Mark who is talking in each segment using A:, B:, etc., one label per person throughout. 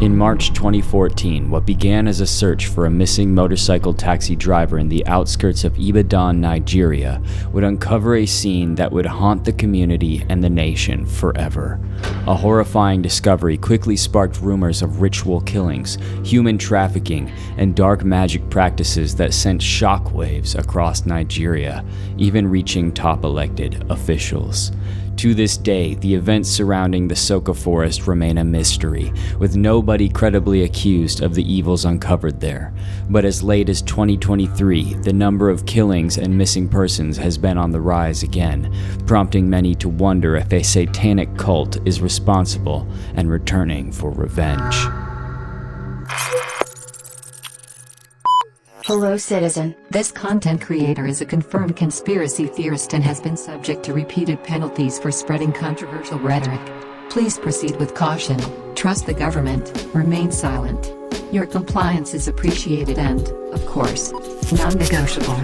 A: In March 2014, what began as a search for a missing motorcycle taxi driver in the outskirts of Ibadan, Nigeria, would uncover a scene that would haunt the community and the nation forever. A horrifying discovery quickly sparked rumors of ritual killings, human trafficking, and dark magic practices that sent shockwaves across Nigeria, even reaching top elected officials. To this day, the events surrounding the Soka Forest remain a mystery, with nobody credibly accused of the evils uncovered there. But as late as 2023, the number of killings and missing persons has been on the rise again, prompting many to wonder if a satanic cult is responsible and returning for revenge.
B: Hello, citizen.
C: This content creator is a confirmed conspiracy theorist and has been subject to repeated penalties for spreading controversial rhetoric. Please proceed with caution, trust the government, remain silent. Your compliance is appreciated and, of course, non-negotiable.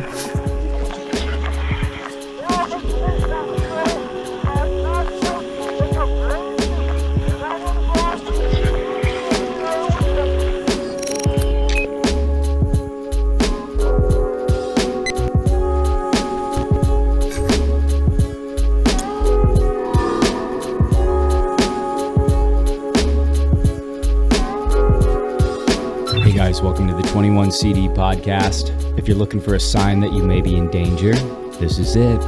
A: Welcome to the 21 CD podcast. If you're looking for a sign that you may be in danger, this is it.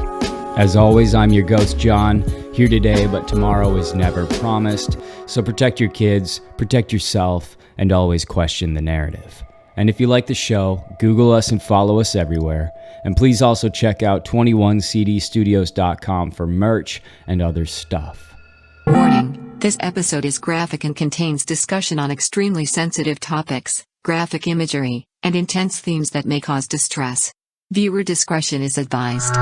A: As always, I'm your ghost, John, here today, but tomorrow is never promised. So protect your kids, protect yourself, and always question the narrative. And if you like the show, Google us and follow us everywhere. And please also check out 21cdstudios.com for merch and other stuff.
C: Warning, this episode is graphic and contains discussion on extremely sensitive topics, graphic imagery, and intense themes that may cause distress. Viewer discretion is advised.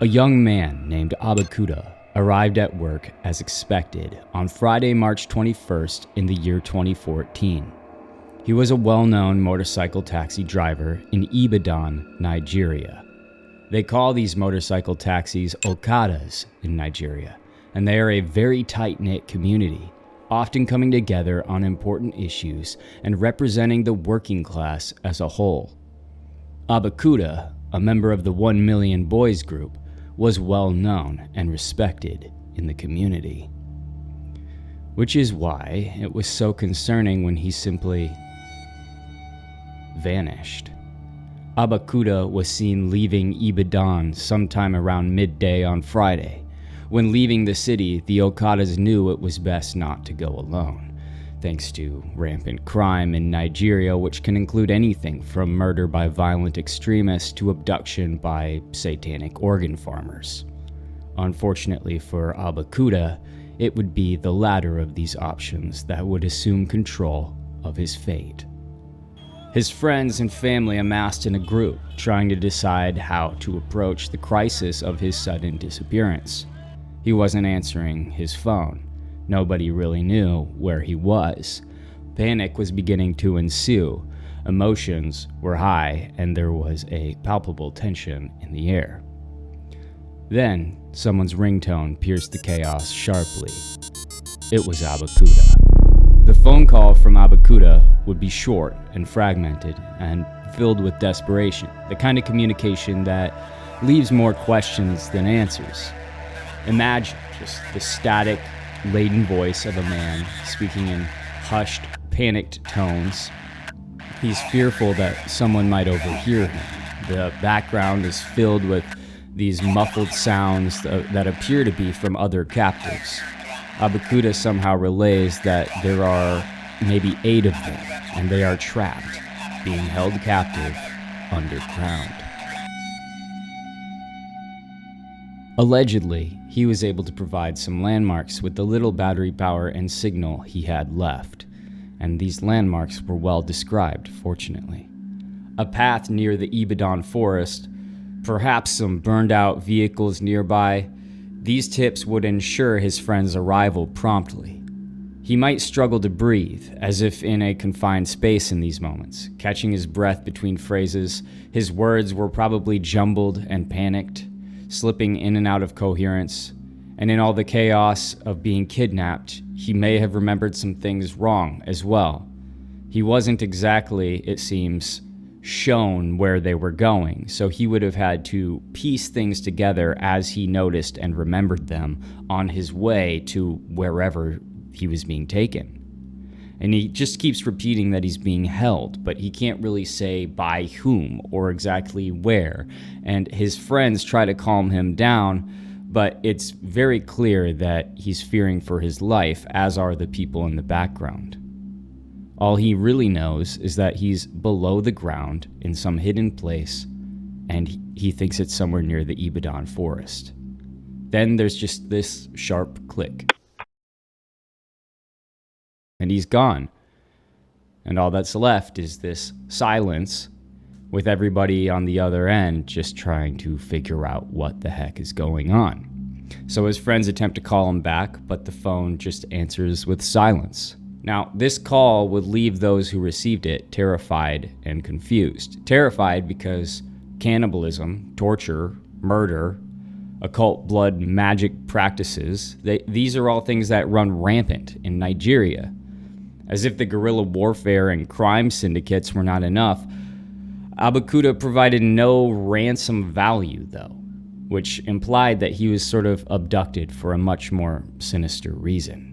A: A young man named Abakuda arrived at work as expected on Friday, March 21st in the year 2014. He was a well-known motorcycle taxi driver in Ibadan, Nigeria. They call these motorcycle taxis Okadas in Nigeria, and they are a very tight-knit community, often coming together on important issues and representing the working class as a whole. Abakuda, a member of the 1 Million Boys group, was well known and respected in the community. Which is why it was so concerning when he simply vanished. Abakuda was seen leaving Ibadan sometime around midday on Friday. When leaving the city, the Okadas knew it was best not to go alone, thanks to rampant crime in Nigeria, which can include anything from murder by violent extremists to abduction by satanic organ farmers. Unfortunately for Abakuda, it would be the latter of these options that would assume control of his fate. His friends and family amassed in a group, trying to decide how to approach the crisis of his sudden disappearance. He wasn't answering his phone. Nobody really knew where he was. Panic was beginning to ensue. Emotions were high, and there was a palpable tension in the air. Then, someone's ringtone pierced the chaos sharply. It was Abakuda. The phone call from Abakuda would be short and fragmented and filled with desperation, the kind of communication that leaves more questions than answers. Imagine just the static, laden voice of a man speaking in hushed, panicked tones. He's fearful that someone might overhear him. The background is filled with these muffled sounds that appear to be from other captives. Abakuda somehow relays that there are maybe 8 of them, and they are trapped, being held captive underground. Allegedly, he was able to provide some landmarks with the little battery power and signal he had left, and these landmarks were well described, fortunately. A path near the Ibadan forest, perhaps some burned out vehicles nearby. These tips would ensure his friend's arrival promptly. He might struggle to breathe, as if in a confined space in these moments, catching his breath between phrases. His words were probably jumbled and panicked, slipping in and out of coherence, and in all the chaos of being kidnapped, he may have remembered some things wrong as well. He wasn't exactly, it seems, shown where they were going, so he would have had to piece things together as he noticed and remembered them on his way to wherever he was being taken. And he just keeps repeating that he's being held, but he can't really say by whom or exactly where. And his friends try to calm him down, but it's very clear that he's fearing for his life, as are the people in the background. All he really knows is that he's below the ground in some hidden place, and he thinks it's somewhere near the Ibadan forest. Then there's just this sharp click. And he's gone. And all that's left is this silence, with everybody on the other end just trying to figure out what the heck is going on. So his friends attempt to call him back, but the phone just answers with silence. Now, this call would leave those who received it terrified and confused. Terrified because cannibalism, torture, murder, occult blood magic practices, these are all things that run rampant in Nigeria. As if the guerrilla warfare and crime syndicates were not enough, Abakuta provided no ransom value, though, which implied that he was sort of abducted for a much more sinister reason.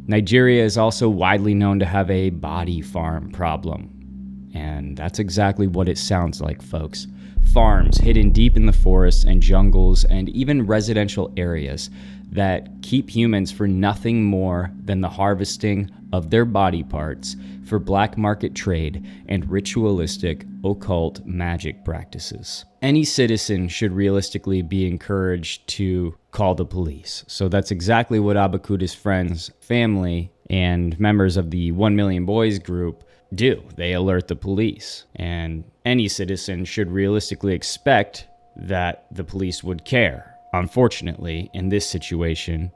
A: Nigeria is also widely known to have a body farm problem, and that's exactly what it sounds like, folks. Farms hidden deep in the forests and jungles and even residential areas that keep humans for nothing more than the harvesting of their body parts for black market trade and ritualistic occult magic practices. Any citizen should realistically be encouraged to call the police. So that's exactly what Abakuta's friends, family, and members of the 1 Million Boys group do. They alert the police. And any citizen should realistically expect that the police would care. Unfortunately, in this situation,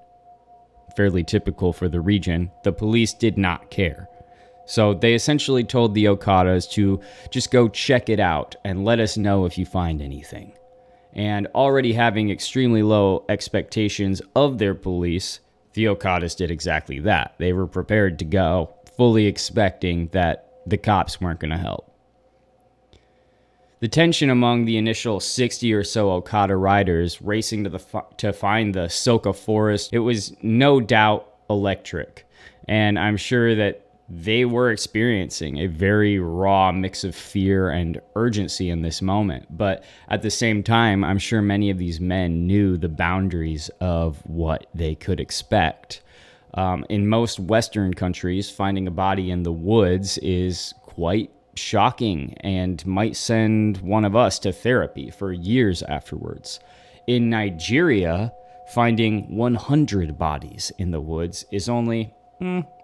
A: fairly typical for the region, the police did not care. So they essentially told the Okadas to just go check it out and let us know if you find anything. And already having extremely low expectations of their police, the Okadas did exactly that. They were prepared to go, fully expecting that the cops weren't going to help. The tension among the initial 60 or so Okada riders racing to find the Soka Forest, it was no doubt electric. And I'm sure that they were experiencing a very raw mix of fear and urgency in this moment. But at the same time, I'm sure many of these men knew the boundaries of what they could expect. In most Western countries, finding a body in the woods is quite shocking and might send one of us to therapy for years afterwards. In Nigeria, finding 100 bodies in the woods is only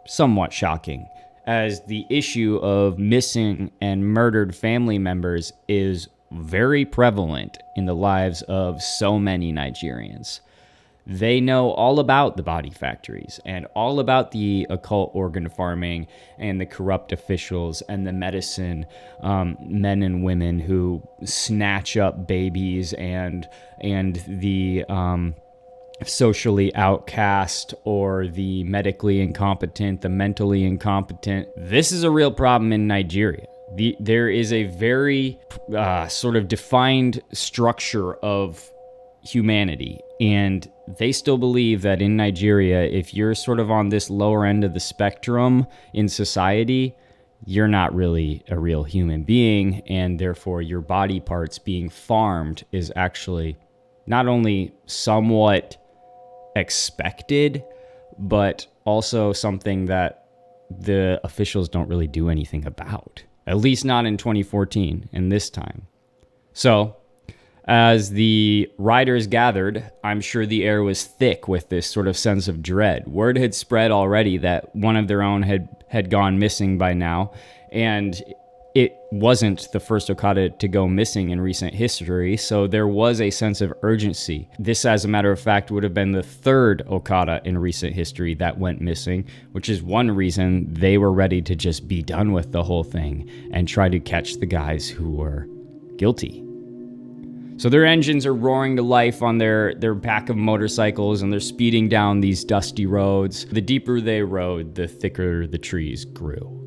A: somewhat shocking, as the issue of missing and murdered family members is very prevalent in the lives of so many Nigerians. They know all about the body factories and all about the occult organ farming and the corrupt officials and the medicine men and women who snatch up babies and the socially outcast or the medically incompetent, the mentally incompetent. This is a real problem in Nigeria. There is a very sort of defined structure of humanity, and they still believe that in Nigeria, if you're sort of on this lower end of the spectrum in society, you're not really a real human being, and therefore your body parts being farmed is actually not only somewhat expected, but also something that the officials don't really do anything about, at least not in 2014 and this time. So as the riders gathered, I'm sure the air was thick with this sort of sense of dread. Word had spread already that one of their own had gone missing by now, and it wasn't the first Okada to go missing in recent history, so there was a sense of urgency. This, as a matter of fact, would have been the third Okada in recent history that went missing, which is one reason they were ready to just be done with the whole thing and try to catch the guys who were guilty. So their engines are roaring to life on their back of motorcycles, and they're speeding down these dusty roads. The deeper they rode, the thicker the trees grew.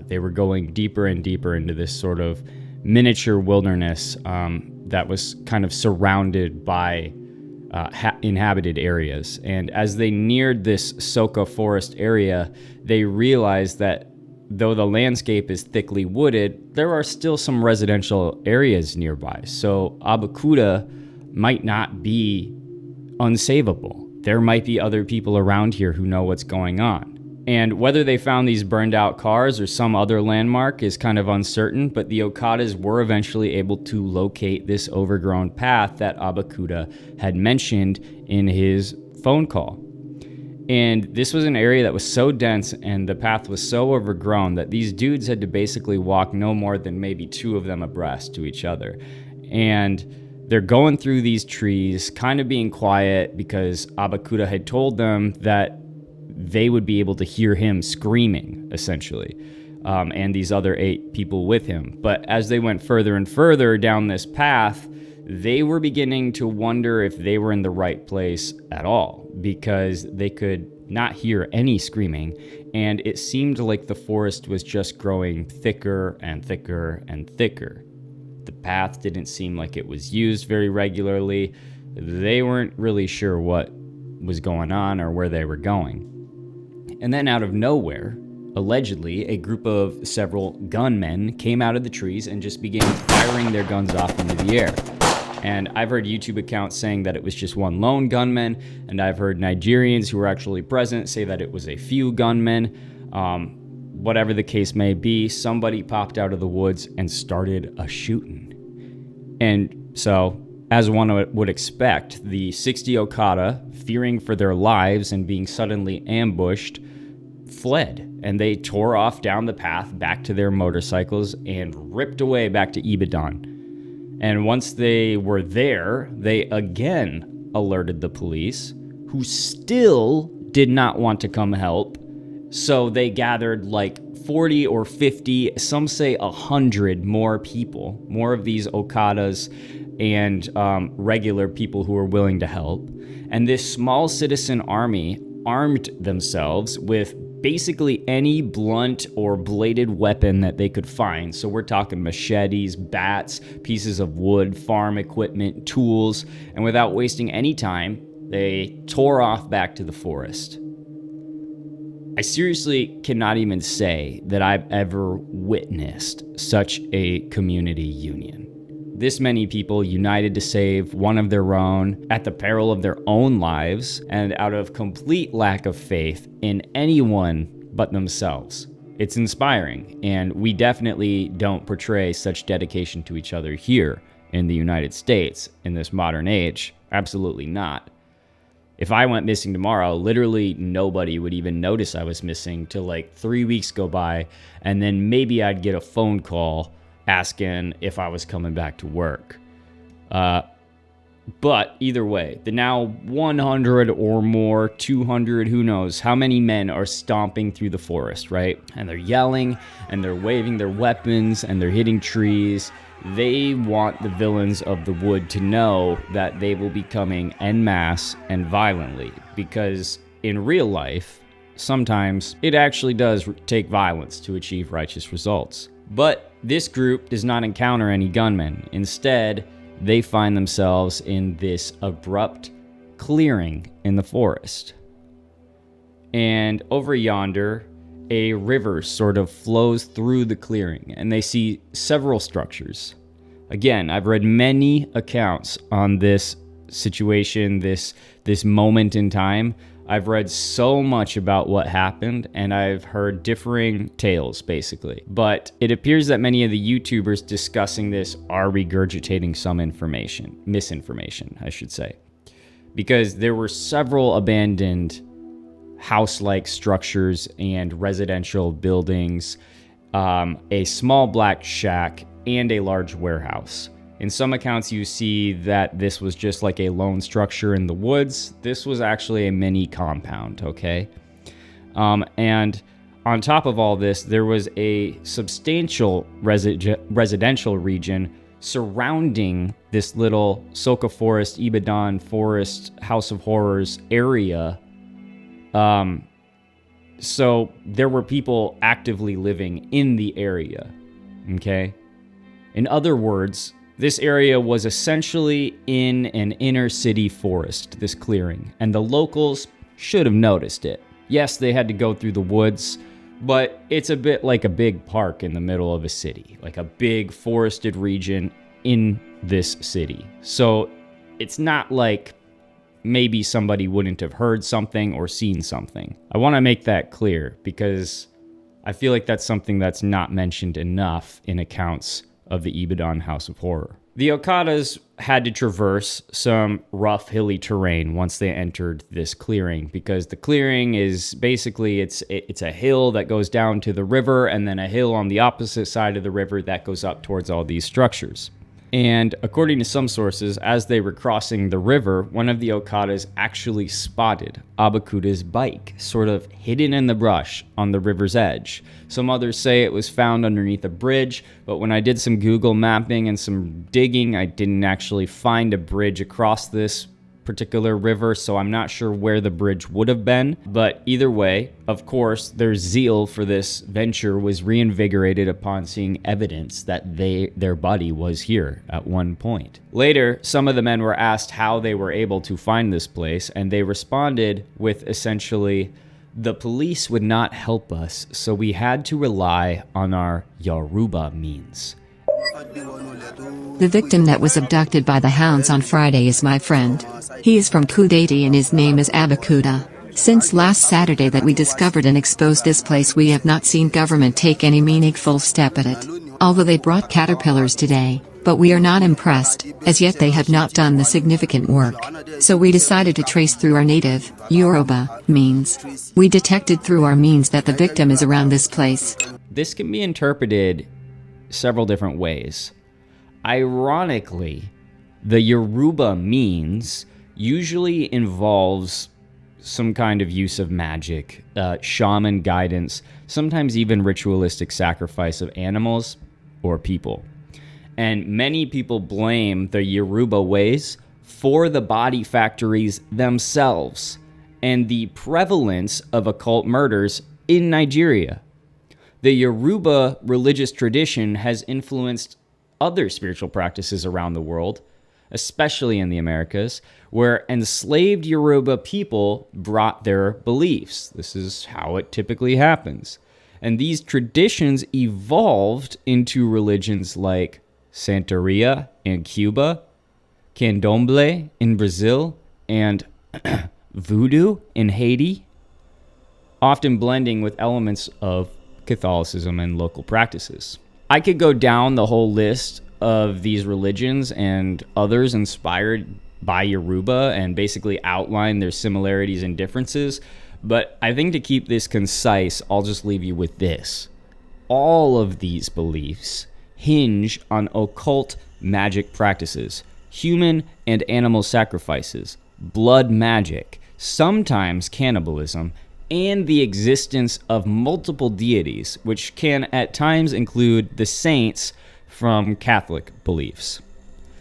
A: They were going deeper and deeper into this sort of miniature wilderness that was kind of surrounded by inhabited areas. And as they neared this Soka Forest area, they realized that though the landscape is thickly wooded, there are still some residential areas nearby. So Abakuta might not be unsavable. There might be other people around here who know what's going on. And whether they found these burned out cars or some other landmark is kind of uncertain, but the Okadas were eventually able to locate this overgrown path that Abakuta had mentioned in his phone call. And this was an area that was so dense and the path was so overgrown that these dudes had to basically walk no more than maybe two of them abreast to each other. And they're going through these trees, kind of being quiet because Abakuta had told them that they would be able to hear him screaming, essentially, and these other 8 people with him. But as they went further and further down this path, they were beginning to wonder if they were in the right place at all, because they could not hear any screaming, and it seemed like the forest was just growing thicker and thicker and thicker. The path didn't seem like it was used very regularly. They weren't really sure what was going on or where they were going. And then out of nowhere, allegedly, a group of several gunmen came out of the trees and just began firing their guns off into the air. And I've heard YouTube accounts saying that it was just one lone gunman, and I've heard Nigerians who were actually present say that it was a few gunmen. Whatever the case may be, somebody popped out of the woods and started a shooting. And so, as one would expect, the 60 Okada, fearing for their lives and being suddenly ambushed, fled, and they tore off down the path back to their motorcycles and ripped away back to Ibadan. And once they were there, they again alerted the police, who still did not want to come help. So they gathered like 40 or 50, some say 100 more people, more of these Okadas and regular people who were willing to help. And this small citizen army armed themselves with basically any blunt or bladed weapon that they could find. So we're talking machetes, bats, pieces of wood, farm equipment, tools, and without wasting any time, they tore off back to the forest. I seriously cannot even say that I've ever witnessed such a community union. This many people united to save one of their own at the peril of their own lives and out of complete lack of faith in anyone but themselves. It's inspiring, and we definitely don't portray such dedication to each other here in the United States in this modern age. Absolutely not. If I went missing tomorrow, literally nobody would even notice I was missing till like 3 weeks go by, and then maybe I'd get a phone call asking if I was coming back to work. But either way, the now 100 or more, 200, who knows how many men are stomping through the forest, right? And they're yelling, and they're waving their weapons, and they're hitting trees. They want the villains of the wood to know that they will be coming en masse and violently, because in real life, sometimes it actually does take violence to achieve righteous results. But this group does not encounter any gunmen. Instead, they find themselves in this abrupt clearing in the forest. And over yonder, a river sort of flows through the clearing, and they see several structures. Again, I've read many accounts on this situation, this moment in time. I've read so much about what happened, and I've heard differing tales, basically. But it appears that many of the YouTubers discussing this are regurgitating some misinformation, I should say. Because there were several abandoned house-like structures and residential buildings, a small black shack, and a large warehouse. In some accounts, you see that this was just like a lone structure in the woods. This was actually a mini compound, okay? And on top of all this, there was a substantial residential region surrounding this little Soka Forest, Ibadan Forest, House of Horrors area. So there were people actively living in the area, okay? In other words, this area was essentially in an inner city forest, this clearing, and the locals should have noticed it. Yes, they had to go through the woods, but it's a bit like a big park in the middle of a city, like a big forested region in this city. So it's not like maybe somebody wouldn't have heard something or seen something. I want to make that clear because I feel like that's something that's not mentioned enough in accounts of the Ibadan House of Horror. The Okadas had to traverse some rough, hilly terrain once they entered this clearing, because the clearing is basically, it's a hill that goes down to the river, and then a hill on the opposite side of the river that goes up towards all these structures. And according to some sources, as they were crossing the river, one of the Okadas actually spotted Abakuda's bike, sort of hidden in the brush on the river's edge. Some others say it was found underneath a bridge, but when I did some Google mapping and some digging, I didn't actually find a bridge across this particular river, so I'm not sure where the bridge would have been. But either way, of course, their zeal for this venture was reinvigorated upon seeing evidence that their buddy was here at one point. Later, some of the men were asked how they were able to find this place, and they responded with essentially, "The police would not help us, so we had to rely on our Yoruba means."
C: The victim that was abducted by the hounds on Friday is my friend. He is from Kudati and his name is Abakuda. Since last Saturday that we discovered and exposed this place, we have not seen government take any meaningful step at it. Although they brought caterpillars today, but we are not impressed, as yet they have not done the significant work. So we decided to trace through our native, Yoruba, means. We detected through our means that the victim is around this place.
A: This can be interpreted several different ways. Ironically, the Yoruba means usually involves some kind of use of magic, shaman guidance, sometimes even ritualistic sacrifice of animals or people. And many people blame the Yoruba ways for the body factories themselves and the prevalence of occult murders in Nigeria. The Yoruba religious tradition has influenced other spiritual practices around the world, especially in the Americas, where enslaved Yoruba people brought their beliefs. This is how it typically happens. And these traditions evolved into religions like Santeria in Cuba, Candomblé in Brazil, and Voodoo in Haiti, often blending with elements of Catholicism and local practices. I could go down the whole list of these religions and others inspired by Yoruba and basically outline their similarities and differences, but I think to keep this concise, I'll just leave you with this. All of these beliefs hinge on occult magic practices, human and animal sacrifices, blood magic, sometimes cannibalism, and the existence of multiple deities, which can at times include the saints from Catholic beliefs.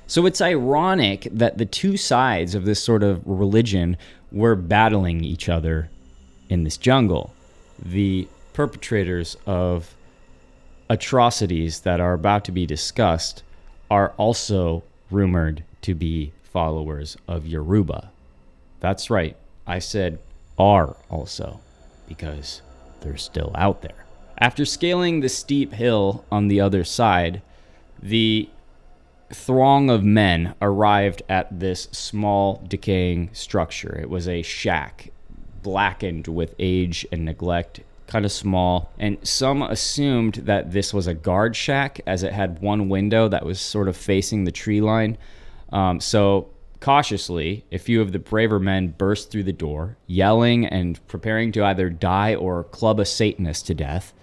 A: So it's ironic that the two sides of this sort of religion were battling each other in this jungle. The perpetrators of atrocities that are about to be discussed are also rumored to be followers of Yoruba. That's right, I said are also, because they're still out there. After scaling the steep hill on the other side, the throng of men arrived at this small, decaying structure. It was a shack, blackened with age and neglect, kind of small, and some assumed that this was a guard shack as it had one window that was sort of facing the tree line. So cautiously, a few of the braver men burst through the door, yelling and preparing to either die or club a Satanist to death.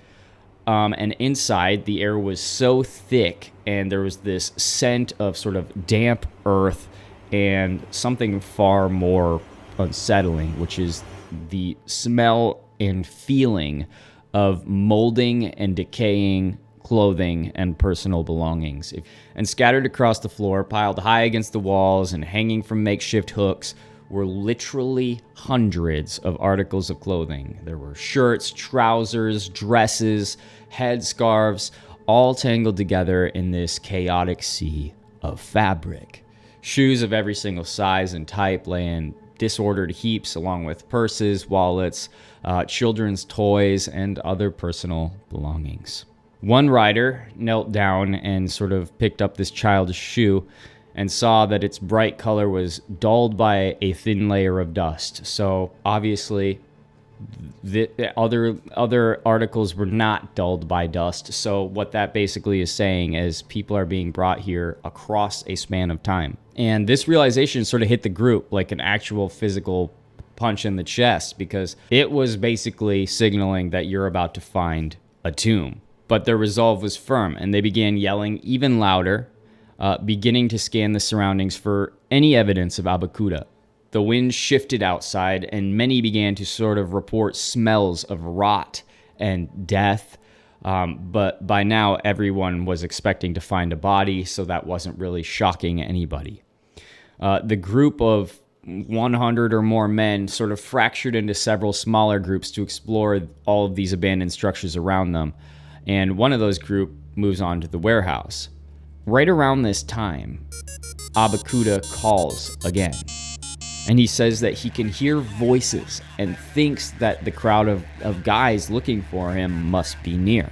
A: And inside, the air was so thick, and there was this scent of sort of damp earth and something far more unsettling, which is the smell and feeling of molding and decaying clothing, and personal belongings. And scattered across the floor, piled high against the walls and hanging from makeshift hooks, were literally hundreds of articles of clothing. There were shirts, trousers, dresses, headscarves, all tangled together in this chaotic sea of fabric. Shoes of every single size and type lay in disordered heaps, along with purses, wallets, children's toys, and other personal belongings. One rider knelt down and sort of picked up this child's shoe and saw that its bright color was dulled by a thin layer of dust. So obviously, the other articles were not dulled by dust. So what that basically is saying is people are being brought here across a span of time. And this realization sort of hit the group like an actual physical punch in the chest, because it was basically signaling that you're about to find a tomb. But their resolve was firm, and they began yelling even louder, beginning to scan the surroundings for any evidence of Abakuda. The wind shifted outside, and many began to sort of report smells of rot and death. But by now, everyone was expecting to find a body, so that wasn't really shocking anybody. The group of 100 or more men sort of fractured into several smaller groups to explore all of these abandoned structures around them. And one of those groups moves on to the warehouse. Right around this time, Abakuda calls again. And he says that he can hear voices and thinks that the crowd of guys looking for him must be near.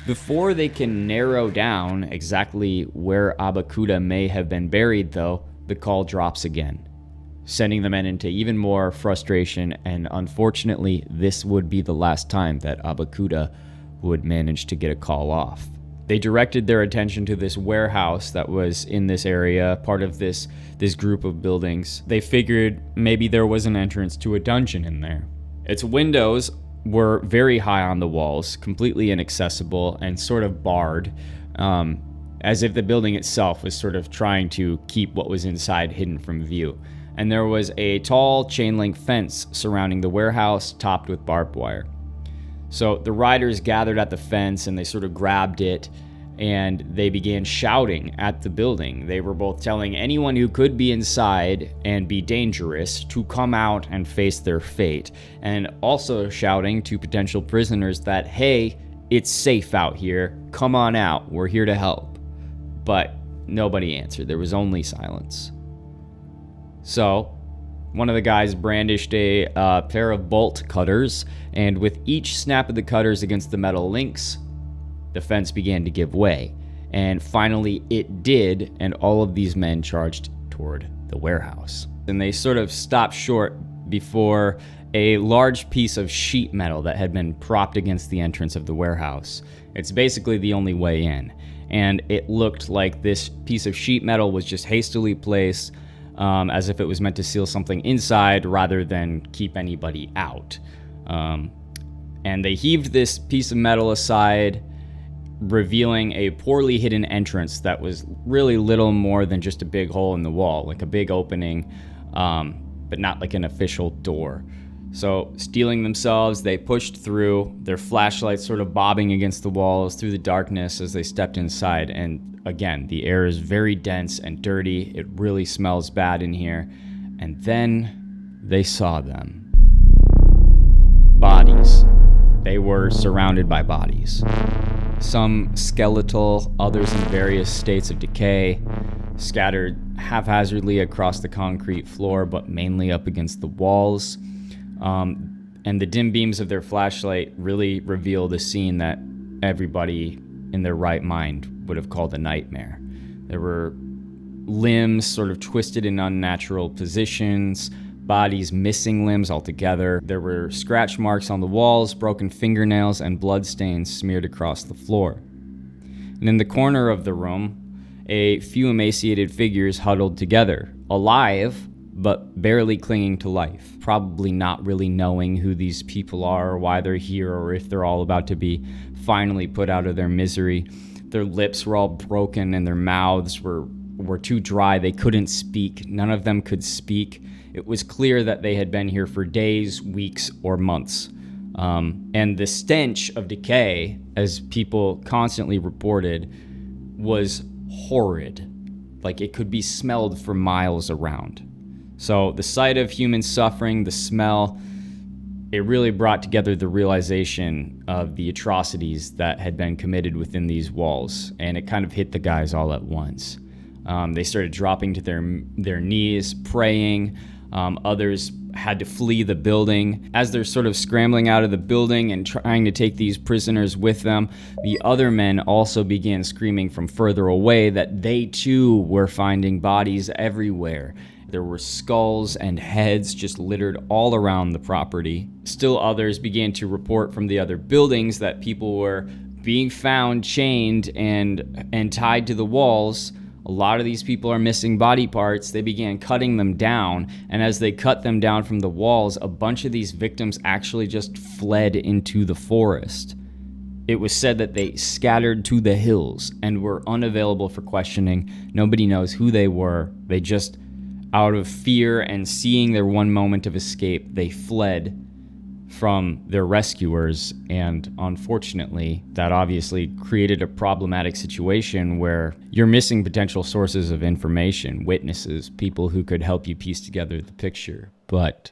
A: Before they can narrow down exactly where Abakuda may have been buried, though, the call drops again, sending the men into even more frustration, and unfortunately, this would be the last time that Abakuda would manage to get a call off. They directed their attention to this warehouse that was in this area, part of this group of buildings. They figured maybe there was an entrance to a dungeon in there. Its windows were very high on the walls, completely inaccessible and sort of barred, as if the building itself was sort of trying to keep what was inside hidden from view. And there was a tall chain-link fence surrounding the warehouse, topped with barbed wire. So the riders gathered at the fence and they sort of grabbed it and they began shouting at the building. They were both telling anyone who could be inside and be dangerous to come out and face their fate, and also shouting to potential prisoners that, hey, it's safe out here. Come on out. We're here to help. But nobody answered. There was only silence. So one of the guys brandished a pair of bolt cutters, and with each snap of the cutters against the metal links, the fence began to give way. And finally it did, and all of these men charged toward the warehouse. And they sort of stopped short before a large piece of sheet metal that had been propped against the entrance of the warehouse. It's basically the only way in. And it looked like this piece of sheet metal was just hastily placed as if it was meant to seal something inside rather than keep anybody out. And they heaved this piece of metal aside, revealing a poorly hidden entrance that was really little more than just a big hole in the wall, like a big opening, but not like an official door. So, steeling themselves, they pushed through, their flashlights sort of bobbing against the walls through the darkness as they stepped inside. And again, the air is very dense and dirty. It really smells bad in here. And then they saw them. Bodies. They were surrounded by bodies. Some skeletal, others in various states of decay, scattered haphazardly across the concrete floor, but mainly up against the walls. And the dim beams of their flashlight really revealed a scene that everybody in their right mind would have called a nightmare. There were limbs sort of twisted in unnatural positions, bodies missing limbs altogether. There were scratch marks on the walls, broken fingernails, and bloodstains smeared across the floor. And in the corner of the room, a few emaciated figures huddled together, alive, but barely clinging to life, probably not really knowing who these people are or why they're here, or if they're all about to be finally put out of their misery. Their lips were all broken and their mouths were too dry. They couldn't speak. None of them could speak. It was clear that they had been here for days, weeks, or months. And the stench of decay, as people constantly reported, was horrid. Like, it could be smelled for miles around. So the sight of human suffering, the smell, it really brought together the realization of the atrocities that had been committed within these walls, and it kind of hit the guys all at once. They started dropping to their knees, praying. Others had to flee the building. As they're sort of scrambling out of the building and trying to take these prisoners with them, the other men also began screaming from further away that they too were finding bodies everywhere. There were skulls and heads just littered all around the property. Still others began to report from the other buildings that people were being found chained and tied to the walls. A lot of these people are missing body parts. They began cutting them down, and as they cut them down from the walls, a bunch of these victims actually just fled into the forest. It was said that they scattered to the hills and were unavailable for questioning. Nobody knows who they were. They just, out of fear and seeing their one moment of escape, they fled from their rescuers, and unfortunately, that obviously created a problematic situation where you're missing potential sources of information, witnesses, people who could help you piece together the picture. But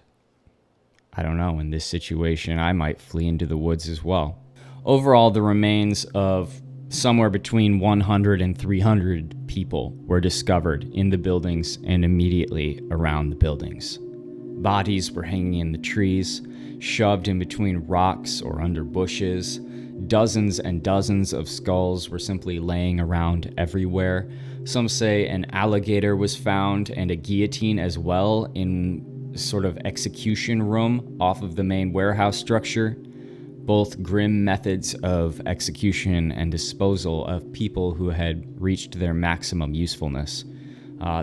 A: I don't know, in this situation, I might flee into the woods as well. Overall, the remains of somewhere between 100 and 300 people were discovered in the buildings and immediately around the buildings. Bodies were hanging in the trees, shoved in between rocks or under bushes. Dozens and dozens of skulls were simply laying around everywhere. Some say an alligator was found and a guillotine as well in sort of execution room off of the main warehouse structure. Both grim methods of execution and disposal of people who had reached their maximum usefulness.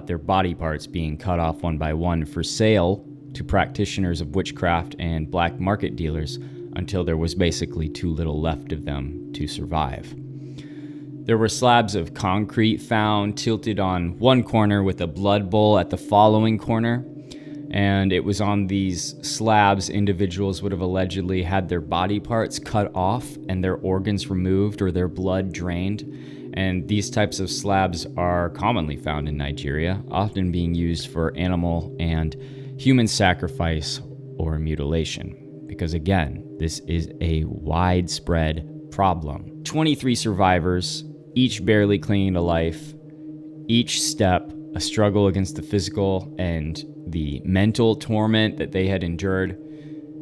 A: Their body parts being cut off one by one for sale to practitioners of witchcraft and black market dealers until there was basically too little left of them to survive. There were slabs of concrete found tilted on one corner with a blood bowl at the following corner, and it was on these slabs individuals would have allegedly had their body parts cut off and their organs removed or their blood drained. And these types of slabs are commonly found in Nigeria, often being used for animal and human sacrifice or mutilation, because again, this is a widespread problem. 23 survivors, each barely clinging to life, each step a struggle against the physical and the mental torment that they had endured.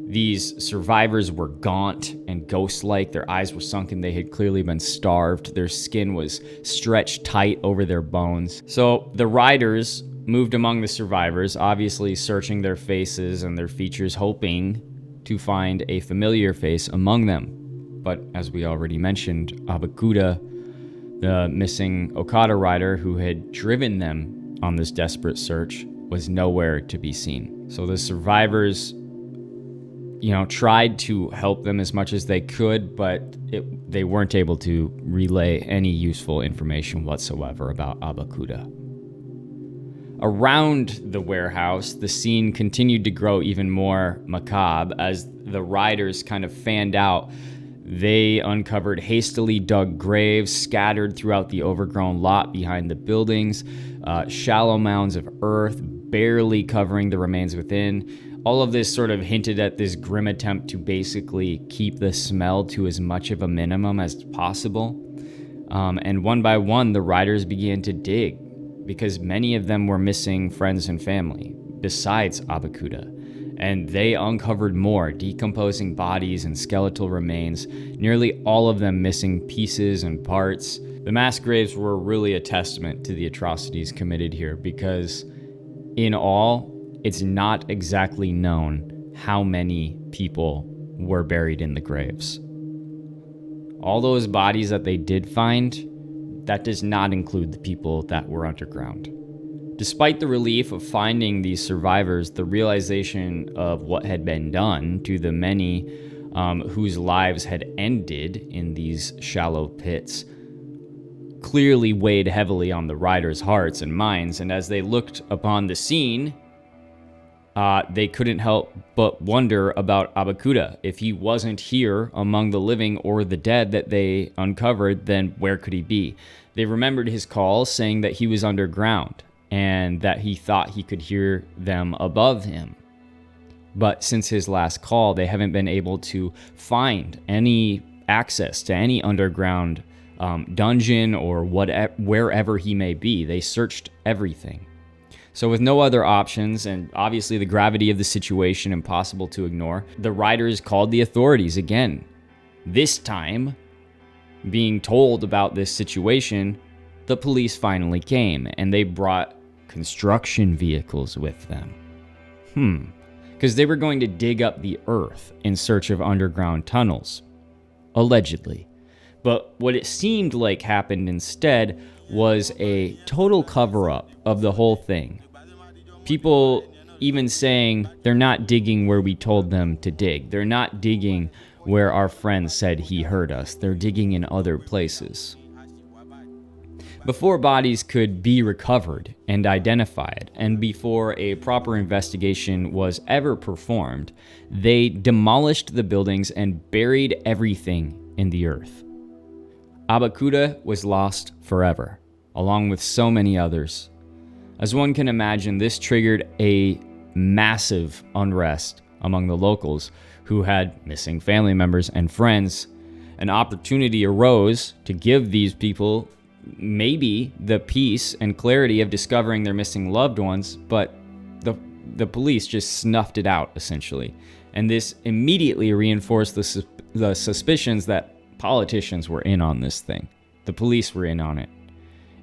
A: These survivors were gaunt and ghost-like. Their eyes were sunken. They had clearly been starved. Their skin was stretched tight over their bones. So the riders moved among the survivors, obviously searching their faces and their features, hoping to find a familiar face among them. But as we already mentioned, Abakuda, the missing Okada rider who had driven them on this desperate search, was nowhere to be seen. So the survivors, tried to help them as much as they could, but they weren't able to relay any useful information whatsoever about Abakuda. Around the warehouse, the scene continued to grow even more macabre as the riders kind of fanned out. They uncovered hastily dug graves scattered throughout the overgrown lot behind the buildings, shallow mounds of earth barely covering the remains within. All of this sort of hinted at this grim attempt to basically keep the smell to as much of a minimum as possible. And one by one, the riders began to dig, because many of them were missing friends and family, besides Abakuda. And they uncovered more decomposing bodies and skeletal remains, nearly all of them missing pieces and parts. The mass graves were really a testament to the atrocities committed here, because in all, it's not exactly known how many people were buried in the graves. All those bodies that they did find, that does not include the people that were underground. Despite the relief of finding these survivors, the realization of what had been done to the many whose lives had ended in these shallow pits clearly weighed heavily on the riders' hearts and minds, and as they looked upon the scene, they couldn't help but wonder about Abakuda. If he wasn't here among the living or the dead that they uncovered, then where could he be? They remembered his calls saying that he was underground and that he thought he could hear them above him. But since his last call, they haven't been able to find any access to any underground dungeon or wherever he may be. They searched everything. So with no other options, and obviously the gravity of the situation impossible to ignore, the riders called the authorities again. This time, being told about this situation, the police finally came, and they brought construction vehicles with them. Because they were going to dig up the earth in search of underground tunnels, allegedly. But what it seemed like happened instead was a total cover-up of the whole thing. People even saying they're not digging where we told them to dig. They're not digging where our friend said he heard us. They're digging in other places. Before bodies could be recovered and identified, and before a proper investigation was ever performed, they demolished the buildings and buried everything in the earth. Abakuda was lost forever, along with so many others. As one can imagine, this triggered a massive unrest among the locals who had missing family members and friends. An opportunity arose to give these people maybe the peace and clarity of discovering their missing loved ones, but the police just snuffed it out, essentially. And this immediately reinforced the suspicions that politicians were in on this thing. The police were in on it.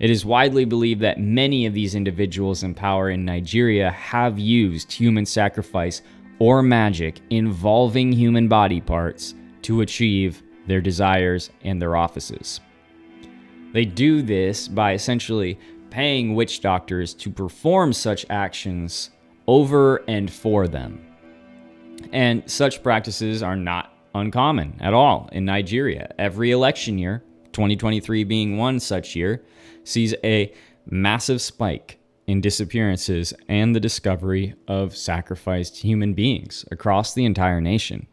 A: It is widely believed that many of these individuals in power in Nigeria have used human sacrifice or magic involving human body parts to achieve their desires and their offices. They do this by essentially paying witch doctors to perform such actions over and for them. And such practices are not uncommon at all in Nigeria. Every election year, 2023 being one such year, sees a massive spike in disappearances and the discovery of sacrificed human beings across the entire nation.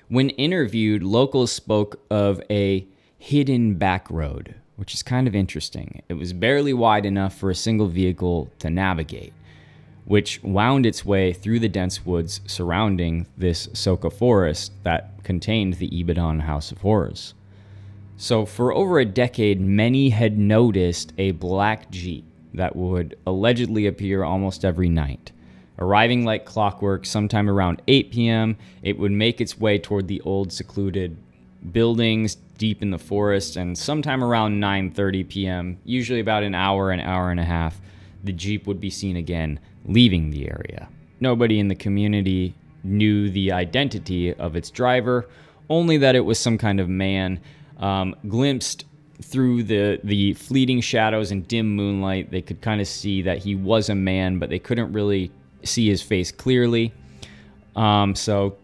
A: When interviewed, locals spoke of a hidden back road, which is kind of interesting. It was barely wide enough for a single vehicle to navigate, which wound its way through the dense woods surrounding this Soka Forest that contained the Ibadan House of Horrors. So for over a decade, many had noticed a black Jeep that would allegedly appear almost every night. Arriving like clockwork sometime around 8 p.m., it would make its way toward the old secluded buildings deep in the forest, and sometime around 9:30 p.m., usually about an hour and a half, the Jeep would be seen again leaving the area. Nobody in the community knew the identity of its driver, only that it was some kind of man. Glimpsed through the fleeting shadows and dim moonlight, they could kind of see that he was a man, but they couldn't really see his face clearly. So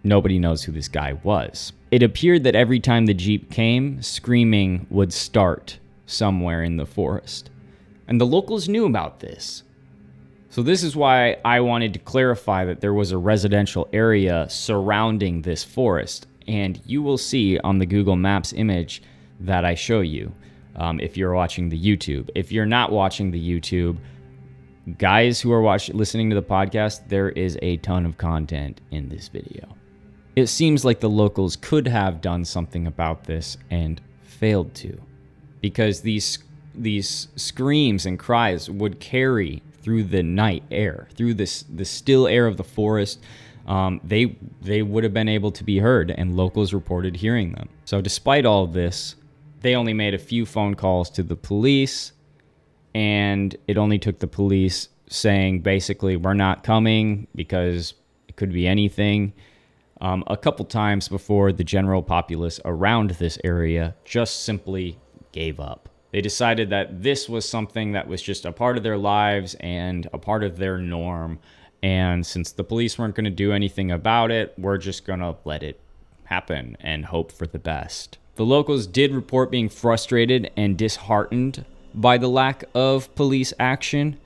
A: nobody knows who this guy was. It appeared that every time the Jeep came, screaming would start somewhere in the forest. And the locals knew about this. So this is why I wanted to clarify that there was a residential area surrounding this forest. And you will see on the Google Maps image that I show you if you're watching the YouTube. If you're not watching the YouTube, guys who are listening to the podcast, there is a ton of content in this video. It seems like the locals could have done something about this and failed to, because these screams and cries would carry through the night air, through the still air of the forest. They would have been able to be heard, and locals reported hearing them. So despite all of this, they only made a few phone calls to the police, and it only took the police saying basically, we're not coming because it could be anything, a couple times before the general populace around this area just simply gave up. They decided that this was something that was just a part of their lives and a part of their norm. And since the police weren't going to do anything about it, we're just going to let it happen and hope for the best. The locals did report being frustrated and disheartened by the lack of police action,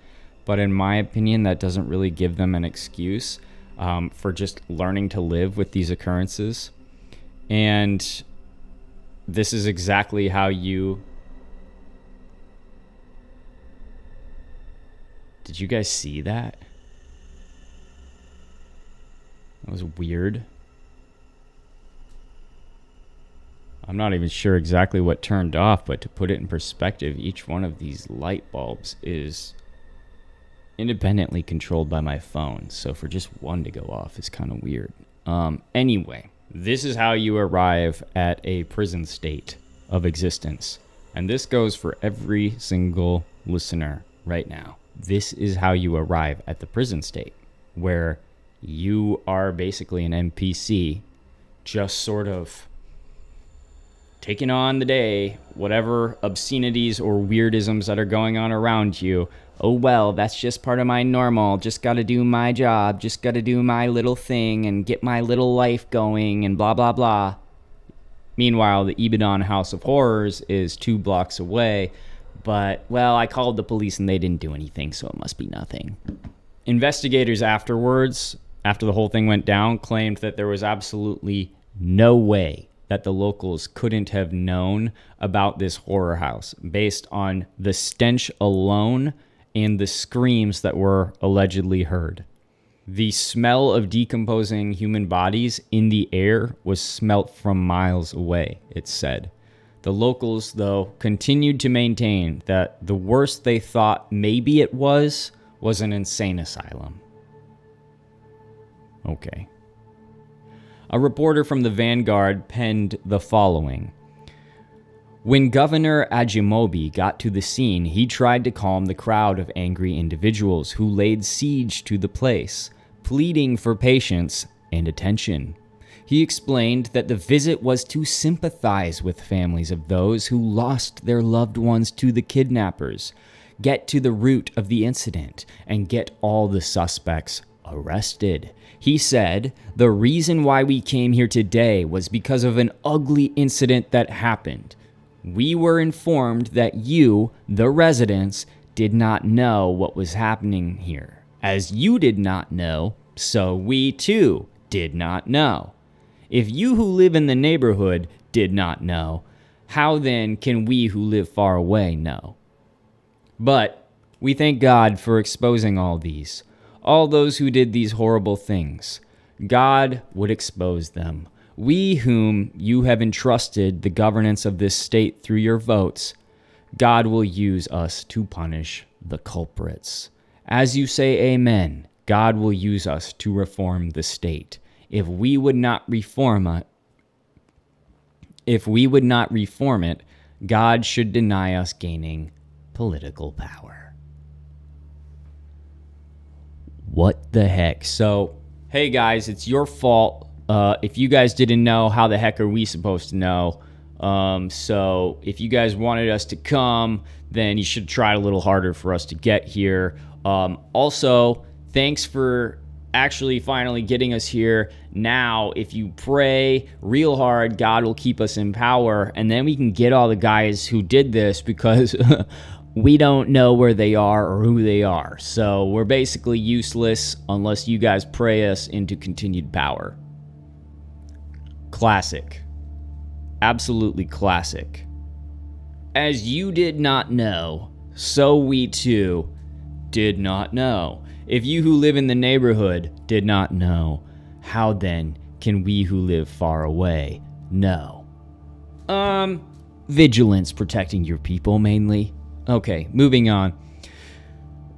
A: but in my opinion, that doesn't really give them an excuse for just learning to live with these occurrences. And this is exactly how you... Did you guys see that? That was weird. I'm not even sure exactly what turned off, but to put it in perspective, each one of these light bulbs is independently controlled by my phone. So for just one to go off is kind of weird. Anyway, this is how you arrive at a prison state of existence. And this goes for every single listener right now. This is how you arrive at the prison state, where you are basically an NPC, just sort of taking on the day, whatever obscenities or weirdisms that are going on around you. Oh, well, that's just part of my normal. Just got to do my job. Just got to do my little thing and get my little life going and blah, blah, blah. Meanwhile, the Ibadan House of Horrors is 2 blocks away. But, well, I called the police and they didn't do anything, so it must be nothing. Investigators afterwards, after the whole thing went down, claimed that there was absolutely no way that the locals couldn't have known about this horror house based on the stench alone and the screams that were allegedly heard. The smell of decomposing human bodies in the air was smelt from miles away, it's said. The locals, though, continued to maintain that the worst they thought maybe it was an insane asylum. Okay. A reporter from the Vanguard penned the following. When Governor Ajimobi got to the scene, he tried to calm the crowd of angry individuals who laid siege to the place, pleading for patience and attention. He explained that the visit was to sympathize with families of those who lost their loved ones to the kidnappers, get to the root of the incident, and get all the suspects arrested. He said, the reason why we came here today was because of an ugly incident that happened. We were informed that you, the residents, did not know what was happening here. As you did not know, so we too did not know. If you who live in the neighborhood did not know, how then can we who live far away know? But we thank God for exposing all those who did these horrible things. God would expose them. We whom you have entrusted the governance of this state through your votes, God will use us to punish the culprits. As you say amen, God will use us to reform the state. If we would not reform it, God should deny us gaining political power. What the heck? So, hey guys, it's your fault. If you guys didn't know, how the heck are we supposed to know? So if you guys wanted us to come, then you should try a little harder for us to get here. Also, thanks for actually finally getting us here. Now, if you pray real hard, God will keep us in power, and then we can get all the guys who did this, because we don't know where they are or who they are. So we're basically useless unless you guys pray us into continued power. Classic. Absolutely classic. As you did not know, so we too did not know. If you who live in the neighborhood did not know, how then can we who live far away know? Vigilance protecting your people mainly. Okay, moving on.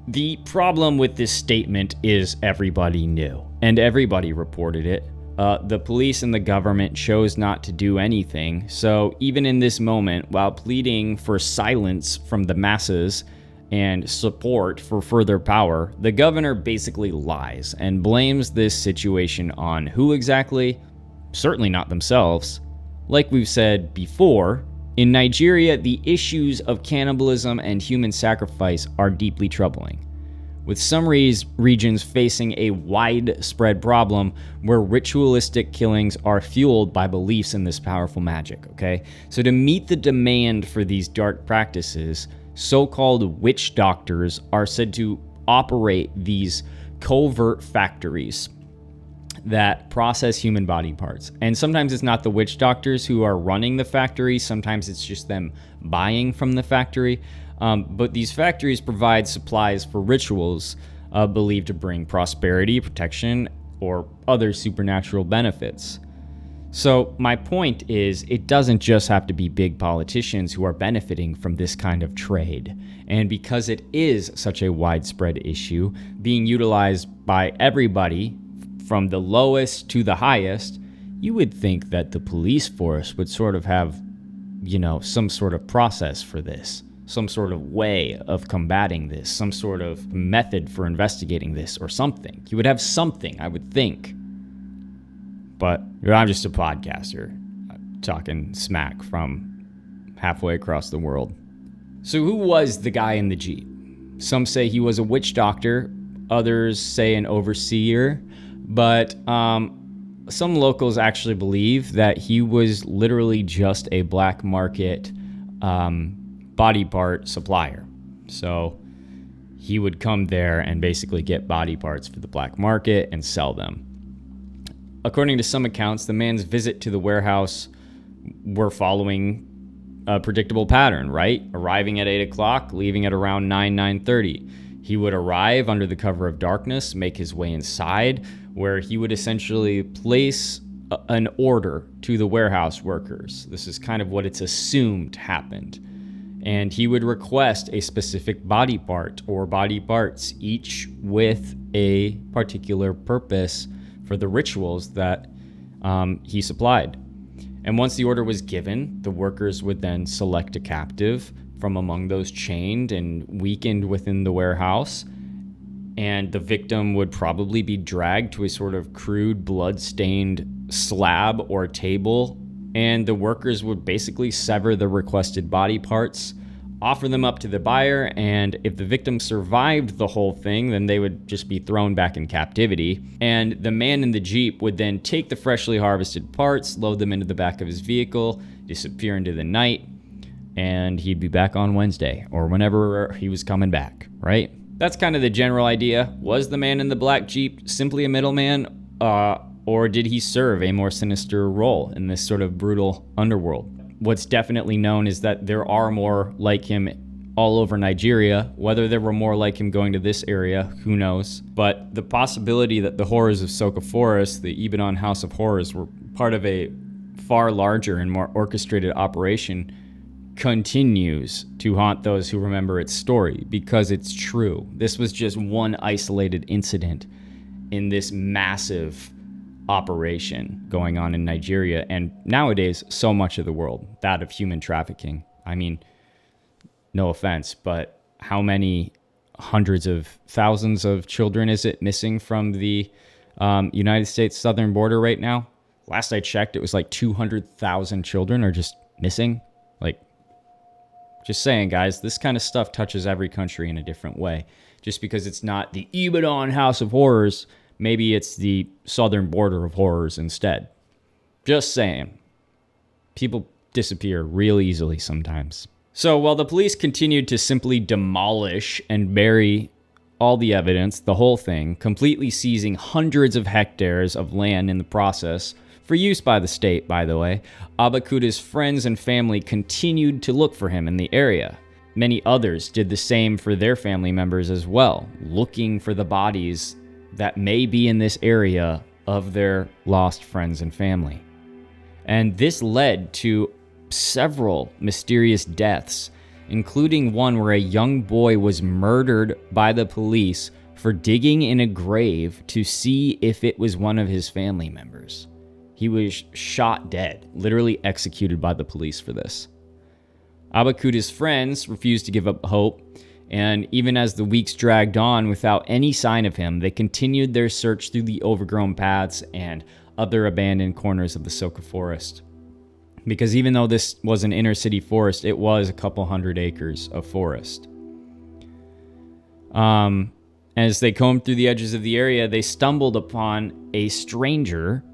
A: The problem with this statement is everybody knew, and everybody reported it. The police and the government chose not to do anything, so even in this moment, while pleading for silence from the masses and support for further power, the governor basically lies and blames this situation on who exactly? Certainly not themselves. Like we've said before, in Nigeria, the issues of cannibalism and human sacrifice are deeply troubling, with some regions facing a widespread problem where ritualistic killings are fueled by beliefs in this powerful magic, okay? So to meet the demand for these dark practices, so-called witch doctors are said to operate these covert factories that process human body parts. And sometimes it's not the witch doctors who are running the factory. Sometimes it's just them buying from the factory. But these factories provide supplies for rituals believed to bring prosperity, protection, or other supernatural benefits. So my point is, it doesn't just have to be big politicians who are benefiting from this kind of trade. And because it is such a widespread issue, being utilized by everybody from the lowest to the highest, you would think that the police force would sort of have, some sort of process for this, some sort of way of combating this, some sort of method for investigating this or something. You would have something, I would think. But I'm just a podcaster talking smack from halfway across the world. So who was the guy in the Jeep? Some say he was a witch doctor. Others say an overseer. But some locals actually believe that he was literally just a black market body part supplier. So he would come there and basically get body parts for the black market and sell them. According to some accounts, the man's visit to the warehouse were following a predictable pattern, right? Arriving at 8 o'clock, leaving at around 9:30. He would arrive under the cover of darkness, make his way inside, where he would essentially place an order to the warehouse workers. This is kind of what it's assumed happened. And he would request a specific body part or body parts, each with a particular purpose for the rituals that he supplied. And once the order was given, the workers would then select a captive from among those chained and weakened within the warehouse. And the victim would probably be dragged to a sort of crude, blood-stained slab or table. And the workers would basically sever the requested body parts, offer them up to the buyer, and if the victim survived the whole thing, then they would just be thrown back in captivity. And the man in the Jeep would then take the freshly harvested parts, load them into the back of his vehicle, disappear into the night, and he'd be back on Wednesday, or whenever he was coming back, right? That's kind of the general idea. Was the man in the black Jeep simply a middleman, or did he serve a more sinister role in this sort of brutal underworld? What's definitely known is that there are more like him all over Nigeria. Whether there were more like him going to this area, who knows? But the possibility that the horrors of Soka Forest, the Ibadan House of Horrors, were part of a far larger and more orchestrated operation continues to haunt those who remember its story, because it's true. This was just one isolated incident in this massive operation going on in Nigeria, and nowadays so much of the world, that of human trafficking. I mean, no offense, but how many hundreds of thousands of children is it missing from the United States southern border right now? Last I checked, it was like 200,000 children are just missing. Like, just saying, guys, this kind of stuff touches every country in a different way. Just because it's not the Ibadan House of Horrors, maybe it's the southern border of horrors instead. Just saying. People disappear real easily sometimes. So while the police continued to simply demolish and bury all the evidence, the whole thing, completely seizing hundreds of hectares of land in the process, for use by the state, by the way, Abakuda's friends and family continued to look for him in the area. Many others did the same for their family members as well, looking for the bodies that may be in this area of their lost friends and family. And this led to several mysterious deaths, including one where a young boy was murdered by the police for digging in a grave to see if it was one of his family members. He was shot dead, literally executed by the police for this. Abakuda's friends refused to give up hope, and even as the weeks dragged on without any sign of him, they continued their search through the overgrown paths and other abandoned corners of the Soka Forest. Because even though this was an inner city forest, it was a couple hundred acres of forest. As they combed through the edges of the area, they stumbled upon a stranger,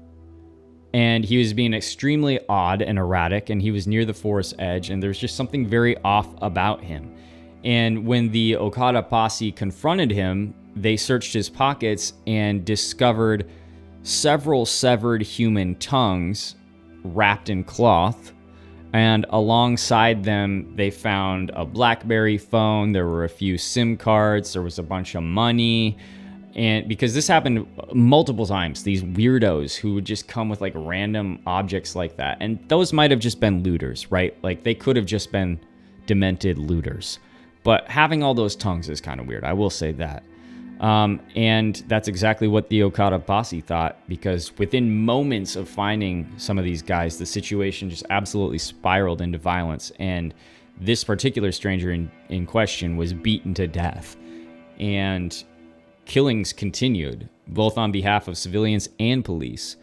A: and he was being extremely odd and erratic, and he was near the forest edge, and there was just something very off about him. And when the Okada posse confronted him, they searched his pockets and discovered several severed human tongues wrapped in cloth. And alongside them, they found a BlackBerry phone. There were a few SIM cards. There was a bunch of money. And because this happened multiple times, these weirdos who would just come with like random objects like that. And those might have just been looters, right? Like they could have just been demented looters. But having all those tongues is kind of weird. I will say that. And that's exactly what the Okada posse thought, because within moments of finding some of these guys, the situation just absolutely spiraled into violence. And this particular stranger in question was beaten to death. And killings continued, both on behalf of civilians and police.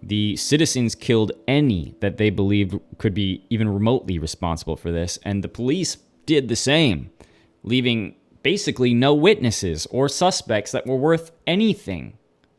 A: The citizens killed any that they believed could be even remotely responsible for this, and the police did the same, leaving basically no witnesses or suspects that were worth anything.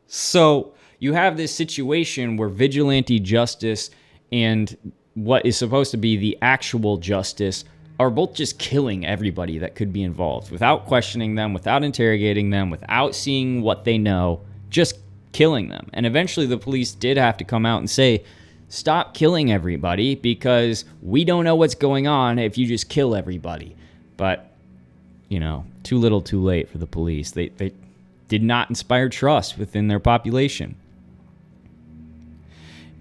A: So you have this situation where vigilante justice and what is supposed to be the actual justice are both just killing everybody that could be involved without questioning them, without interrogating them, without seeing what they know, just killing them. And eventually the police did have to come out and say, stop killing everybody because we don't know what's going on if you just kill everybody. But, you know, too little too late for the police. They did not inspire trust within their population.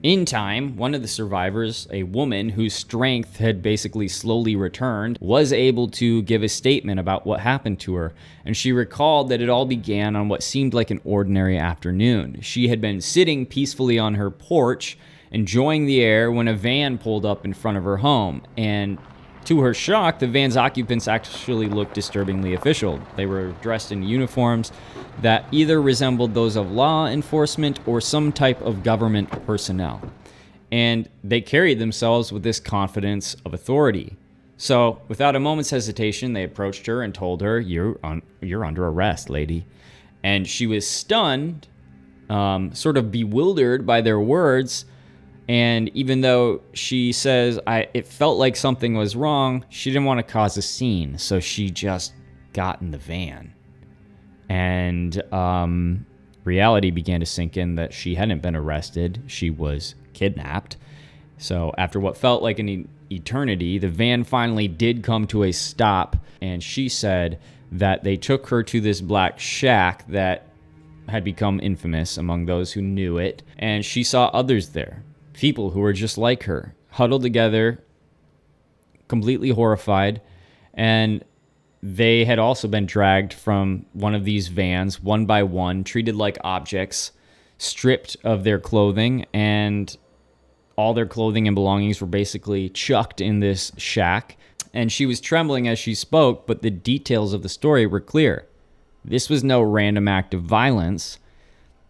A: In time, one of the survivors, a woman whose strength had basically slowly returned, was able to give a statement about what happened to her. And she recalled that it all began on what seemed like an ordinary afternoon. She had been sitting peacefully on her porch, enjoying the air, when a van pulled up in front of her home. And to her shock, the van's occupants actually looked disturbingly official. They were dressed in uniforms that either resembled those of law enforcement or some type of government personnel. And they carried themselves with this confidence of authority. So, without a moment's hesitation, they approached her and told her, you're under arrest, lady. And she was stunned, sort of bewildered by their words. And even though she says it felt like something was wrong, she didn't want to cause a scene, so she just got in the van. And reality began to sink in that she hadn't been arrested, she was kidnapped. So after what felt like an eternity, the van finally did come to a stop, and she said that they took her to this black shack that had become infamous among those who knew it, and she saw others there. People who were just like her, huddled together, completely horrified, and they had also been dragged from one of these vans, one by one, treated like objects, stripped of their clothing, and all their clothing and belongings were basically chucked in this shack. And she was trembling as she spoke, but the details of the story were clear. This was no random act of violence.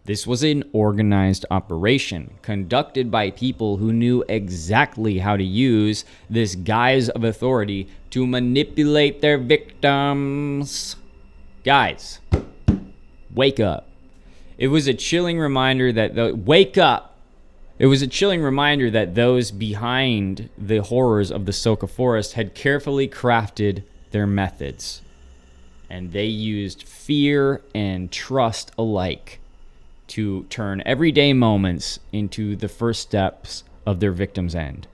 A: This was an organized operation conducted by people who knew exactly how to use this guise of authority to manipulate their victims. Guys, wake up. It was a chilling reminder that wake up. It was a chilling reminder that those behind the horrors of the Soka Forest had carefully crafted their methods. And they used fear and trust alike to turn everyday moments into the first steps of their victim's end.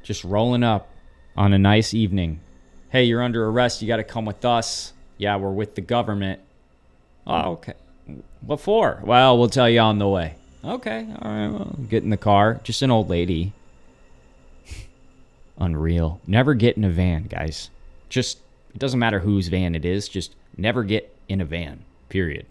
A: Just rolling up on a nice evening. Hey, you're under arrest. You got to come with us. Yeah, we're with the government. Oh, okay. What for? Well, we'll tell you on the way. Okay, all right, well, get in the car. Just an old lady. Unreal. Never get in a van, guys. Just, it doesn't matter whose van it is. Just never get in a van, period.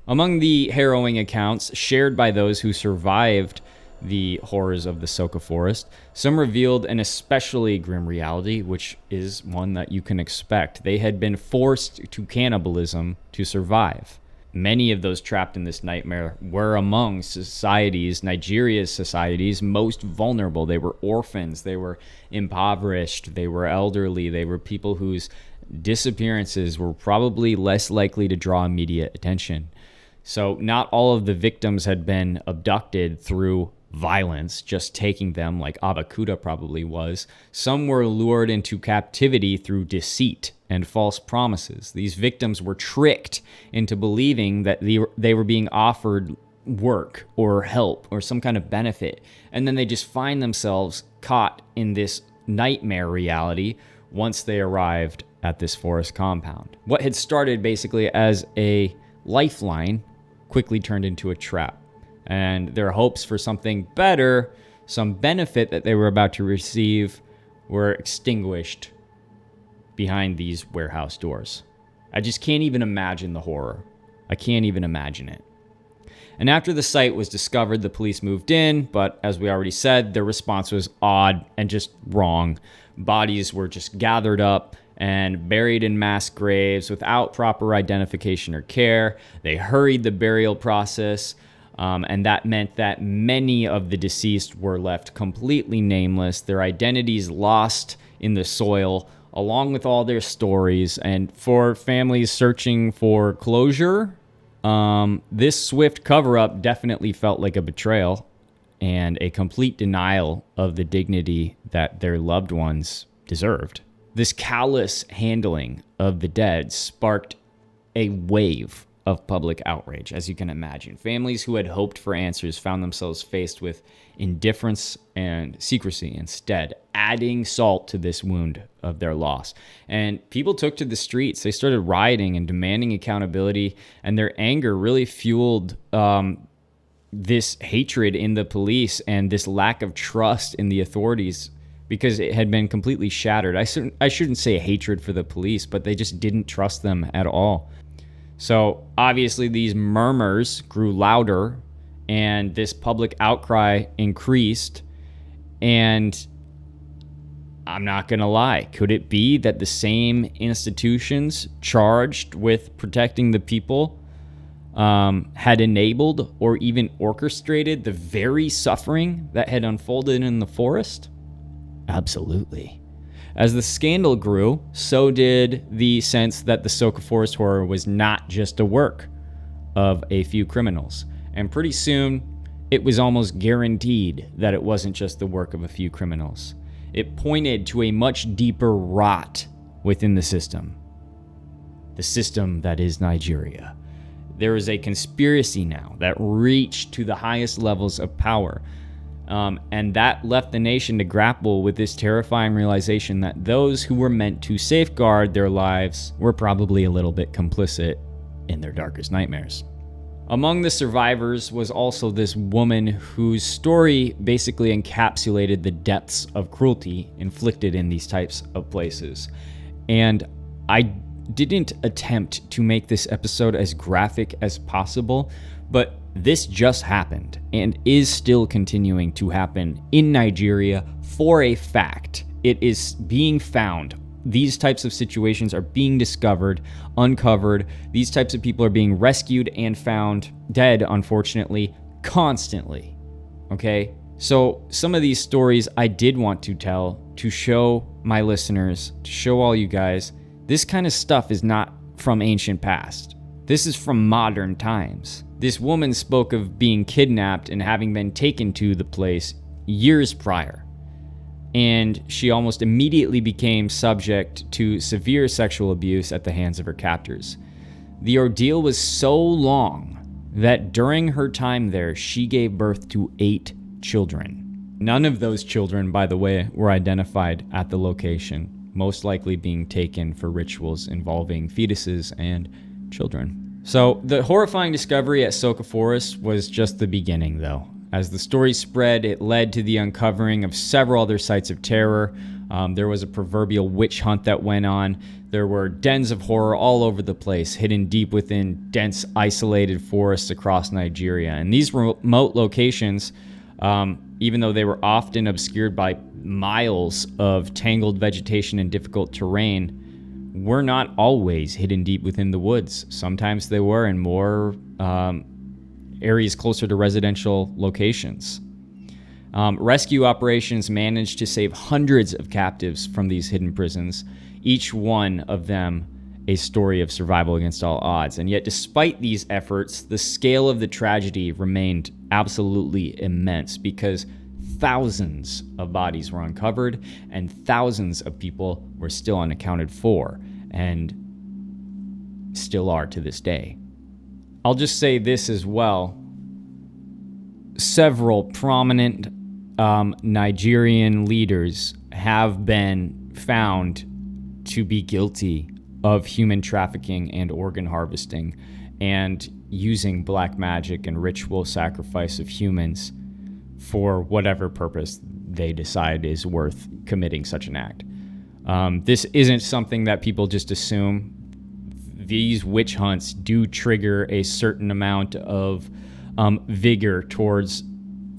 A: Among the harrowing accounts shared by those who survived the horrors of the Soka Forest, some revealed an especially grim reality, which is one that you can expect. They had been forced to cannibalism to survive. Many of those trapped in this nightmare were among Nigeria's societies, most vulnerable. They were orphans, they were impoverished, they were elderly, they were people whose disappearances were probably less likely to draw immediate attention. So not all of the victims had been abducted through violence, just taking them like Abakuda probably was. Some were lured into captivity through deceit and false promises. These victims were tricked into believing that they were being offered work or help or some kind of benefit. And then they just find themselves caught in this nightmare reality once they arrived at this forest compound. What had started basically as a lifeline quickly turned into a trap. And their hopes for something better, some benefit that they were about to receive, were extinguished behind these warehouse doors. I just can't even imagine the horror. I can't even imagine it. And after the site was discovered, the police moved in, but as we already said, their response was odd and just wrong. Bodies were just gathered up and buried in mass graves without proper identification or care. They hurried the burial process, and that meant that many of the deceased were left completely nameless, their identities lost in the soil, along with all their stories. And for families searching for closure, this swift cover-up definitely felt like a betrayal and a complete denial of the dignity that their loved ones deserved. This callous handling of the dead sparked a wave of public outrage, as you can imagine. Families who had hoped for answers found themselves faced with indifference and secrecy instead, adding salt to this wound of their loss. And people took to the streets. They started rioting and demanding accountability, and their anger really fueled this hatred in the police and this lack of trust in the authorities, because it had been completely shattered. I shouldn't say hatred for the police, but they just didn't trust them at all. So obviously these murmurs grew louder and this public outcry increased. And I'm not going to lie, could it be that the same institutions charged with protecting the people had enabled or even orchestrated the very suffering that had unfolded in the forest? Absolutely. As the scandal grew, so did the sense that the Soka Forest horror was not just a work of a few criminals. And pretty soon, it was almost guaranteed that it wasn't just the work of a few criminals. It pointed to a much deeper rot within the system that is Nigeria. There is a conspiracy now that reached to the highest levels of power. And that left the nation to grapple with this terrifying realization that those who were meant to safeguard their lives were probably a little bit complicit in their darkest nightmares. Among the survivors was also this woman whose story basically encapsulated the depths of cruelty inflicted in these types of places. And I didn't attempt to make this episode as graphic as possible, but this just happened and is still continuing to happen in Nigeria for a fact. It is being found. These types of situations are being discovered, uncovered. These types of people are being rescued and found dead, unfortunately, constantly. Okay? So some of these stories I did want to tell to show my listeners, to show all you guys, this kind of stuff is not from ancient past. This is from modern times. This woman spoke of being kidnapped and having been taken to the place years prior. And she almost immediately became subject to severe sexual abuse at the hands of her captors. The ordeal was so long that during her time there, she gave birth to 8 children. None of those children, by the way, were identified at the location, most likely being taken for rituals involving fetuses and children. So the horrifying discovery at Soka Forest was just the beginning, though. As the story spread, it led to the uncovering of several other sites of terror. There was a proverbial witch hunt that went on. There were dens of horror all over the place, hidden deep within dense, isolated forests across Nigeria. And these remote locations, even though they were often obscured by miles of tangled vegetation and difficult terrain, were not always hidden deep within the woods. Sometimes they were in more areas closer to residential locations. Rescue operations managed to save hundreds of captives from these hidden prisons, each one of them a story of survival against all odds. And yet, despite these efforts, the scale of the tragedy remained absolutely immense because thousands of bodies were uncovered and thousands of people were still unaccounted for and still are to this day. I'll just say this as well. Several prominent Nigerian leaders have been found to be guilty of human trafficking and organ harvesting and using black magic and ritual sacrifice of humans for whatever purpose they decide is worth committing such an act. This isn't something that people just assume. These witch hunts do trigger a certain amount of vigor towards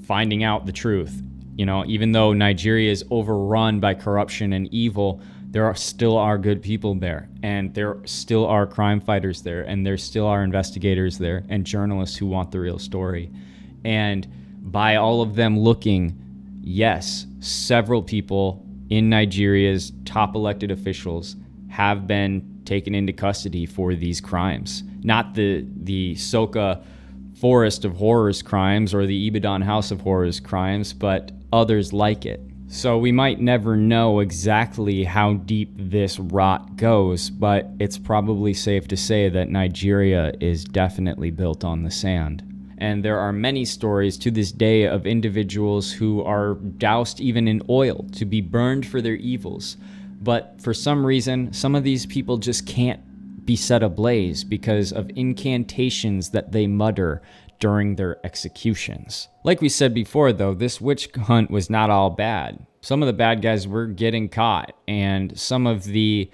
A: finding out the truth. You know, even though Nigeria is overrun by corruption and evil, there still are good people there, and there still are crime fighters there, and there still are investigators there, and journalists who want the real story. And by all of them looking, yes, several people in Nigeria's top elected officials have been taken into custody for these crimes. Not the Soka Forest of Horrors crimes or the Ibadan House of Horrors crimes, but others like it. So we might never know exactly how deep this rot goes, but it's probably safe to say that Nigeria is definitely built on the sand. And there are many stories to this day of individuals who are doused even in oil to be burned for their evils. But for some reason, some of these people just can't be set ablaze because of incantations that they mutter during their executions. Like we said before, though, this witch hunt was not all bad. Some of the bad guys were getting caught, and some of the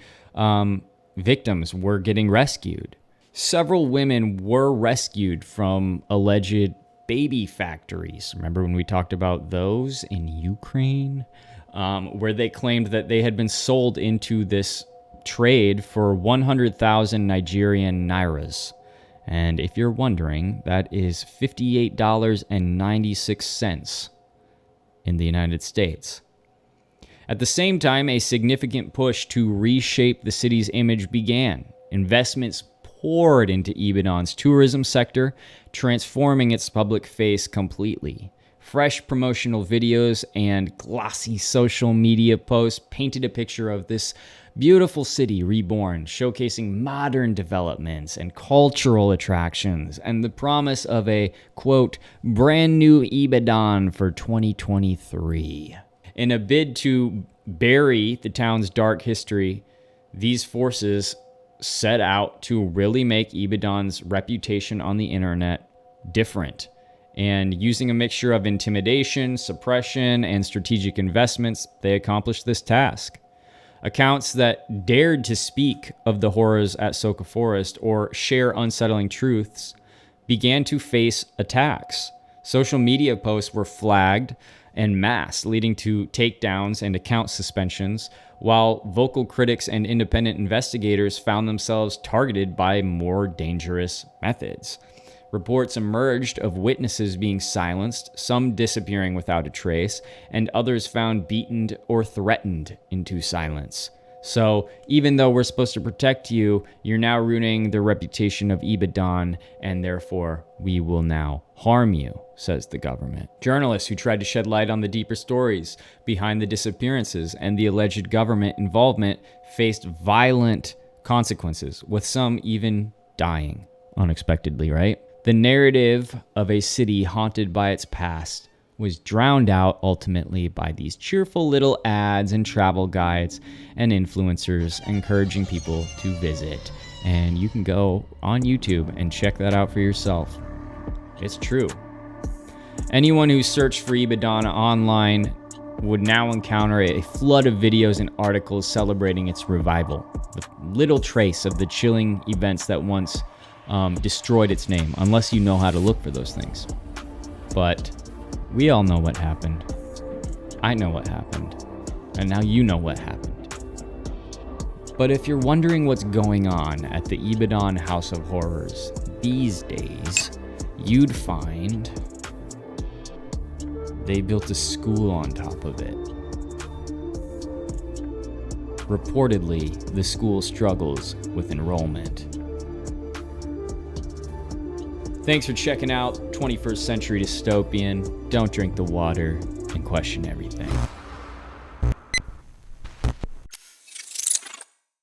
A: victims were getting rescued. Several women were rescued from alleged baby factories. Remember when we talked about those in Ukraine? Where they claimed that they had been sold into this trade for 100,000 Nigerian nairas. And if you're wondering, that is $58.96 in the United States. At the same time, a significant push to reshape the city's image began. Investments poured into Ibadan's tourism sector, transforming its public face completely. Fresh promotional videos and glossy social media posts painted a picture of this beautiful city reborn, showcasing modern developments and cultural attractions and the promise of a, quote, brand new Ibadan for 2023. In a bid to bury the town's dark history, these forces set out to really make Ibadan's reputation on the internet different. And using a mixture of intimidation, suppression, and strategic investments, they accomplished this task. Accounts that dared to speak of the horrors at Soka Forest or share unsettling truths began to face attacks. Social media posts were flagged en masse, leading to takedowns and account suspensions, while vocal critics and independent investigators found themselves targeted by more dangerous methods. Reports emerged of witnesses being silenced, some disappearing without a trace, and others found beaten or threatened into silence. So even though we're supposed to protect you, you're now ruining the reputation of Ibadan, and therefore we will now harm you, says the government. Journalists who tried to shed light on the deeper stories behind the disappearances and the alleged government involvement faced violent consequences, with some even dying unexpectedly, right? The narrative of a city haunted by its past was drowned out ultimately by these cheerful little ads and travel guides and influencers encouraging people to visit. And you can go on YouTube and check that out for yourself. It's true. Anyone who searched for Ibadan online would now encounter a flood of videos and articles celebrating its revival, with little trace of the chilling events that once destroyed its name, unless you know how to look for those things. But we all know what happened. I know what happened. And now you know what happened. But if you're wondering what's going on at the Ibadan House of Horrors these days, you'd find they built a school on top of it. Reportedly, the school struggles with enrollment. Thanks for checking out 21st Century Dystopian. Don't drink the water and question everything.